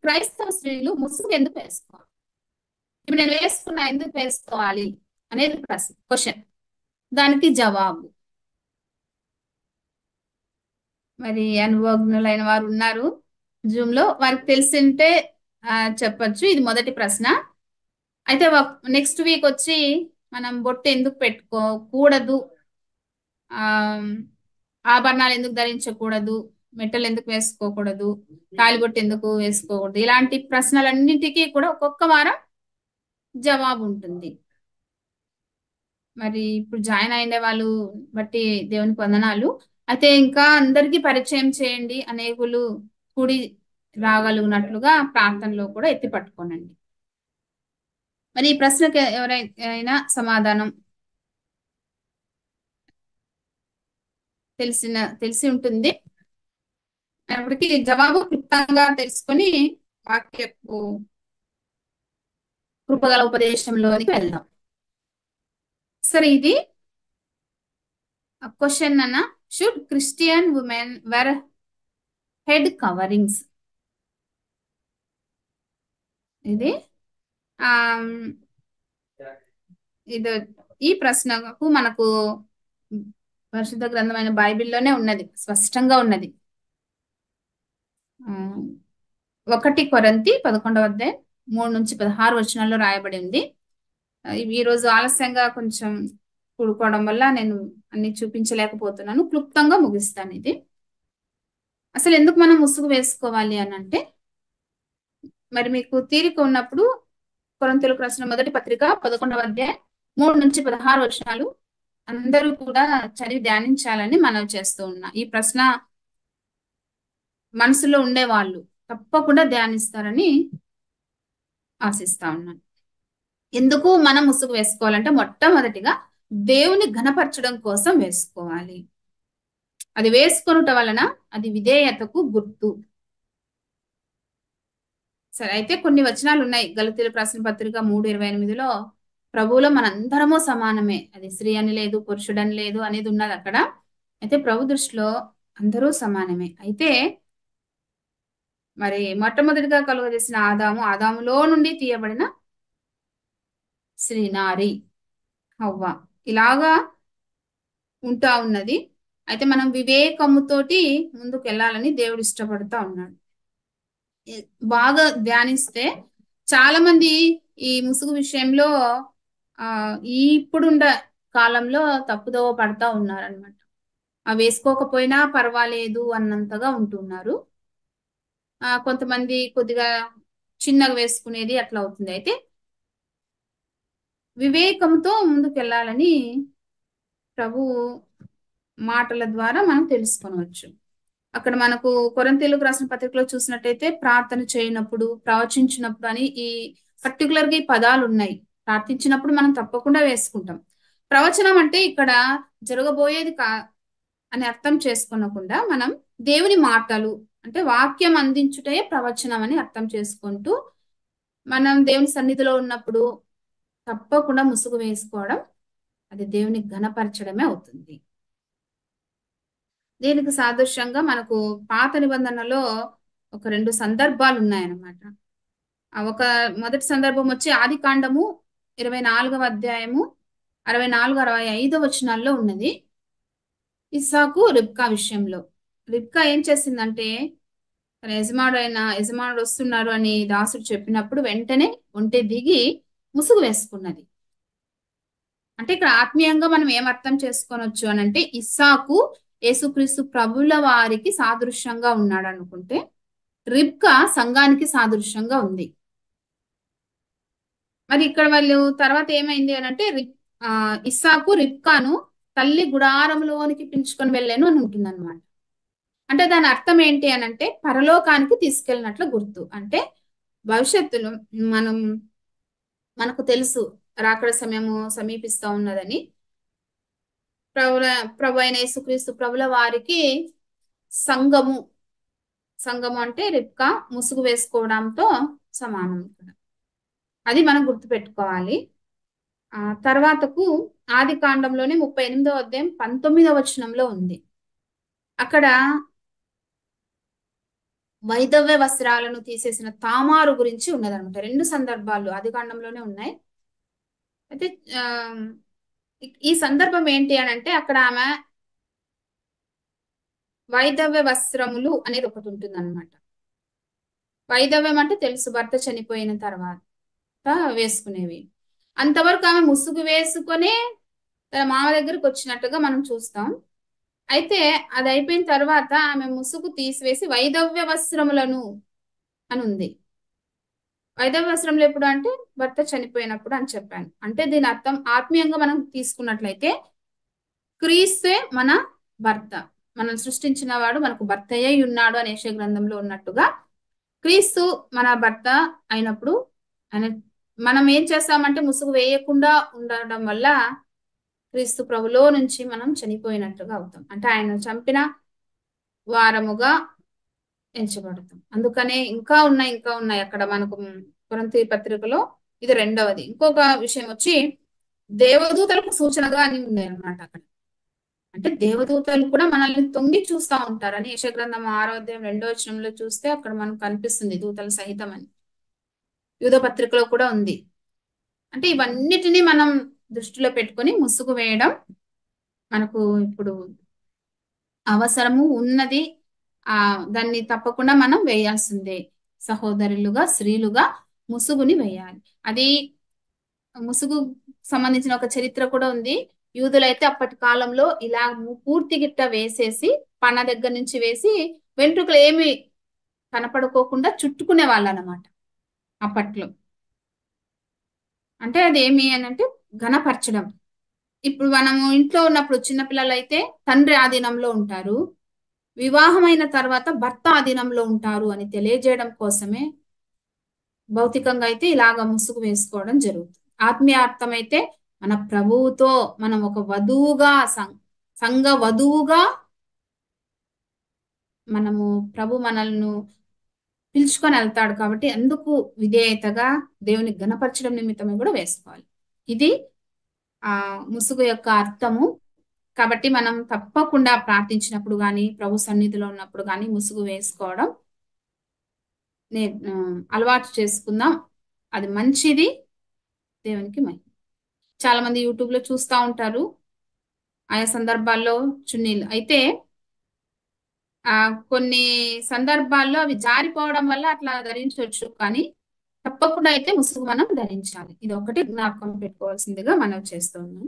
క్రైస్తవ స్త్రీలు ముసుగు ఎందుకు వేసుకోవాలి? ఇప్పుడు నేను వేసుకున్నా, ఎందుకు వేసుకోవాలి అనేది ప్రశ్న, క్వశ్చన్. దానికి జవాబు మరి అనుభవజ్ఞులైన వారు ఉన్నారు జూమ్ లో, వారికి తెలిసింటే చెప్పొచ్చు. ఇది మొదటి ప్రశ్న. అయితే నెక్స్ట్ వీక్ వచ్చి మనం బొట్టు ఎందుకు పెట్టుకోకూడదు, ఆ ఆభరణాలు ఎందుకు ధరించకూడదు, మెట్టలు ఎందుకు వేసుకోకూడదు, తాలిబొట్టు ఎందుకు వేసుకోకూడదు, ఇలాంటి ప్రశ్నలన్నిటికీ కూడా ఒక్కొక్క వారం జవాబు ఉంటుంది. మరి ఇప్పుడు జాయిన్ అయిన వాళ్ళు బట్టి దేవునికి వందనాలు. అయితే ఇంకా అందరికీ పరిచయం చేయండి, అనేకులు కూడి రాగలుగునట్లుగా ప్రార్థనలో కూడా ఎత్తి పట్టుకోనండి. మరి ఈ ప్రశ్నకి ఎవరైనా సమాధానం తెలిసి ఉంటుంది. అప్పటికి జవాబు క్లుప్తంగా తెలుసుకొని వాక్యపు కృపగల ఉపదేశంలోనికి వెళ్దాం. సరే, ఇది క్వశ్చన్ అన్న, should Christian women wear head coverings? ఇది ఇది ఈ ప్రశ్నకు మనకు పరిశుద్ధ గ్రంథమైన బైబిల్లోనే ఉన్నది, స్పష్టంగా ఉన్నది. 1 కొరింథీ 11వ అధ్యాయం 3-16 వచనాల్లో రాయబడి ఉంది. ఈ రోజు ఆలస్యంగా కొంచెం కూడుకోవడం వల్ల నేను అన్ని చూపించలేకపోతున్నాను. క్లుప్తంగా ముగిస్తాను. ఇది అసలు ఎందుకు మనం ముసుగు వేసుకోవాలి అని అంటే, మరి మీకు తీరిక ఉన్నప్పుడు కొరింథీయులకు రాసిన మొదటి పత్రిక 11వ అధ్యాయం 3-16 వచనాలు అందరూ కూడా చదివి ధ్యానించాలని మనవి చేస్తూ ఉన్నా. ఈ ప్రశ్న మనసులో ఉండే వాళ్ళు తప్పకుండా ధ్యానిస్తారని ఆశిస్తా ఉన్నాను. ఎందుకు మనం ముసుగు వేసుకోవాలంటే, మొట్టమొదటిగా దేవుని ఘనపరచడం కోసం వేసుకోవాలి. అది వేసుకొనుట వలన అది విధేయతకు గుర్తు. సరే, అయితే కొన్ని వచనాలు ఉన్నాయి. గలతీయులకు రాసిన పత్రిక 3:28లో ప్రభువులో మనందరము సమానమే, అది స్త్రీ అని లేదు, పురుషుడని లేదు అనేది ఉన్నది అక్కడ. అయితే ప్రభు దృష్టిలో అందరూ సమానమే. అయితే మరి మొట్టమొదటిగా కలుగజేసిన ఆదాములో నుండి తీయబడిన శ్రీనారి హవ్వ ఇలాగా ఉంటా ఉన్నది. అయితే మనం వివేకముతోటి ముందుకు వెళ్ళాలని దేవుడు ఇష్టపడుతూ ఉన్నాడు. బాగా ధ్యానిస్తే చాలా మంది ఈ ముసుగు విషయంలో ఇప్పుడుండ కాలంలో తప్పుదోవ పడతా ఉన్నారనమాట. వేసుకోకపోయినా పర్వాలేదు అన్నంతగా ఉంటున్నారు. కొంతమంది కొద్దిగా చిన్నగా వేసుకునేది అట్లా అవుతుంది. అయితే వివేకంతో ముందుకు వెళ్ళాలని ప్రభు మాటల ద్వారా మనం తెలుసుకోవచ్చు. అక్కడ మనకు కొరింథీయులకు రాసిన పత్రికలో చూసినట్టయితే ప్రార్థన చేయనప్పుడు, ప్రవచించినప్పుడు అని ఈ పర్టికులర్ గా ఈ పదాలు ఉన్నాయి. ప్రార్థించినప్పుడు మనం తప్పకుండా వేసుకుంటాం. ప్రవచనం అంటే ఇక్కడ జరగబోయేది అని అర్థం చేసుకోనకుండా మనం దేవుని మాటలు అంటే వాక్యం అందించుటే ప్రవచనం అని అర్థం చేసుకుంటూ మనం దేవుని సన్నిధిలో ఉన్నప్పుడు తప్పకుండా ముసుగు వేసుకోవడం అది దేవుని ఘనపరచడమే అవుతుంది. దీనికి సాదృశ్యంగా మనకు పాత నిబంధనలో ఒక 2 సందర్భాలు ఉన్నాయన్నమాట. ఒక మొదటి సందర్భం వచ్చి ఆదికాండము 24వ అధ్యాయము 64-65 వచనాల్లో ఉన్నది. ఇస్సాకు రిబ్కా విషయంలో. రిబ్కా ఏం చేసిందంటే, తన యజమానుడు వస్తున్నారు అని దాసుడు చెప్పినప్పుడు వెంటనే ఒంటె దిగి ముసుగు వేసుకున్నది. అంటే ఇక్కడ ఆత్మీయంగా మనం ఏం అర్థం చేసుకోనొచ్చు అని అంటే, ఇస్సాకు యేసుక్రీస్తు ప్రభుల వారికి సాదృశ్యంగా ఉన్నాడు అనుకుంటే, రిబ్కా సంఘానికి సాదృశ్యంగా ఉంది. మరి ఇక్కడ వాళ్ళు తర్వాత ఏమైంది అని అంటే, ఇస్సాకు రిబ్కాను తల్లి గుడారంలోనికి పిలుచుకొని వెళ్ళాను అని ఉంటుంది అనమాట. అంటే దాని అర్థం ఏంటి అని అంటే, పరలోకానికి తీసుకెళ్ళినట్లు గుర్తు. అంటే భవిష్యత్తులో మనకు తెలుసు రాకడ సమయము సమీపిస్తా ఉన్నదని. ప్రభు అయిన యేసుక్రీస్తు ప్రభుల వారికి సంఘము అంటే రిబ్కా ముసుగు వేసుకోవడంతో సమానం. ఇక్కడ అది మనం గుర్తుపెట్టుకోవాలి. తర్వాతకు ఆది కాండంలోని 38వ అధ్యాయం 19వ వచనంలో ఉంది. అక్కడ వైధవ్య వస్త్రాలను తీసేసిన తామారు గురించి ఉన్నదన్నమాట. రెండు సందర్భాలు ఆదికాండంలోనే ఉన్నాయి. అయితే ఆ, ఈ సందర్భం ఏంటి అని అంటే అక్కడ ఆమె వైధవ్య వస్త్రములు అనేది ఒకటి ఉంటుంది అనమాట. వైధవ్యం అంటే తెలుసు, భర్త చనిపోయిన తర్వాత వేసుకునేవి. అంతవరకు ఆమె ముసుగు వేసుకొని తన మామ దగ్గరకు వచ్చినట్టుగా మనం చూస్తాం. అయితే అది అయిపోయిన తర్వాత ఆమె ముసుగు తీసివేసి వైధవ్య వస్త్రములను అని ఉంది. వైధవ్య వస్త్రములు ఎప్పుడు అంటే భర్త చనిపోయినప్పుడు అని చెప్పాను. అంటే దీని అర్థం ఆత్మీయంగా మనం తీసుకున్నట్లయితే క్రీస్తే మన భర్త, మనం సృష్టించిన వాడు మనకు భర్త అయి ఉన్నాడు అనే యెషయా గ్రంథంలో ఉన్నట్టుగా క్రీస్తు మన భర్త అయినప్పుడు ఆయన మనం ఏం చేస్తామంటే ముసుగు వేయకుండా ఉండడం వల్ల క్రీస్తు ప్రభులో నుంచి మనం చనిపోయినట్టుగా అవుతాం. అంటే ఆయన చంపిన వారముగా ఎంచబడతాం. అందుకనే ఇంకా ఉన్నాయి అక్కడ మనకు కొరింథీ పత్రికలో. ఇది రెండవది. ఇంకొక విషయం వచ్చి దేవదూతలకు సూచనగా అని ఉంది అనమాట అక్కడ. అంటే దేవదూతలు కూడా మనల్ని తొంగి చూస్తా ఉంటారని యెషయా గ్రంథం 6వ అధ్యాయం 2వ వచనంలో చూస్తే అక్కడ మనకు కనిపిస్తుంది దూతల సహితం అని. యూద పత్రికలో కూడా ఉంది. అంటే ఇవన్నిటిని మనం దృష్టిలో పెట్టుకొని ముసుగు వేయడం మనకు ఇప్పుడు అవసరము ఉన్నది. దాన్ని తప్పకుండా మనం వేయాల్సిందే. సహోదరులుగా స్త్రీలుగా ముసుగుని వేయాలి. అది ముసుగు సంబంధించిన ఒక చరిత్ర కూడా ఉంది. యూదులైతే అప్పటి కాలంలో ఇలా పూర్తి గిట్ట వేసేసి పన దగ్గర నుంచి వేసి వెంట్రుకలు ఏమి కనపడుకోకుండా చుట్టుకునే వాళ్ళు అన్నమాట అప్పట్లో. అంటే అది ఏమి అని అంటే ఘనపరచడం. ఇప్పుడు మనము ఇంట్లో ఉన్నప్పుడు చిన్నపిల్లలు అయితే తండ్రి ఆధీనంలో ఉంటారు, వివాహమైన తర్వాత భర్త ఆధీనంలో ఉంటారు అని తెలియజేయడం కోసమే భౌతికంగా అయితే ఇలాగ ముసుగు వేసుకోవడం జరుగుతుంది. ఆత్మీయ అర్థం అయితే మన ప్రభువుతో మనం ఒక వధువుగా సంఘ వధువుగా మనము ప్రభు మనల్ని పిలుచుకొని వెళ్తాడు కాబట్టి అందుకు విధేయతగా దేవుని ఘనపరచడం నిమిత్తమే కూడా వేసుకోవాలి. ఇది ఆ ముసుగు యొక్క అర్థము. కాబట్టి మనం తప్పకుండా ప్రార్థించినప్పుడు కానీ ప్రభు సన్నిధిలో ఉన్నప్పుడు కానీ ముసుగు వేసుకోవడం అలవాటు చేసుకుందాం. అది మంచిది, దేవునికి మహిమ. చాలా మంది యూట్యూబ్ లో చూస్తూ ఉంటారు ఆయా సందర్భాల్లో చున్నీలు అయితే కొన్ని సందర్భాల్లో అవి జారిపోవడం వల్ల అట్లా ధరించవచ్చు, కానీ తప్పకుండా అయితే ముసుగు మనం ధరించాలి. ఇది ఒకటి జ్ఞాపకం పెట్టుకోవాల్సిందిగా మనం చేస్తున్నాం.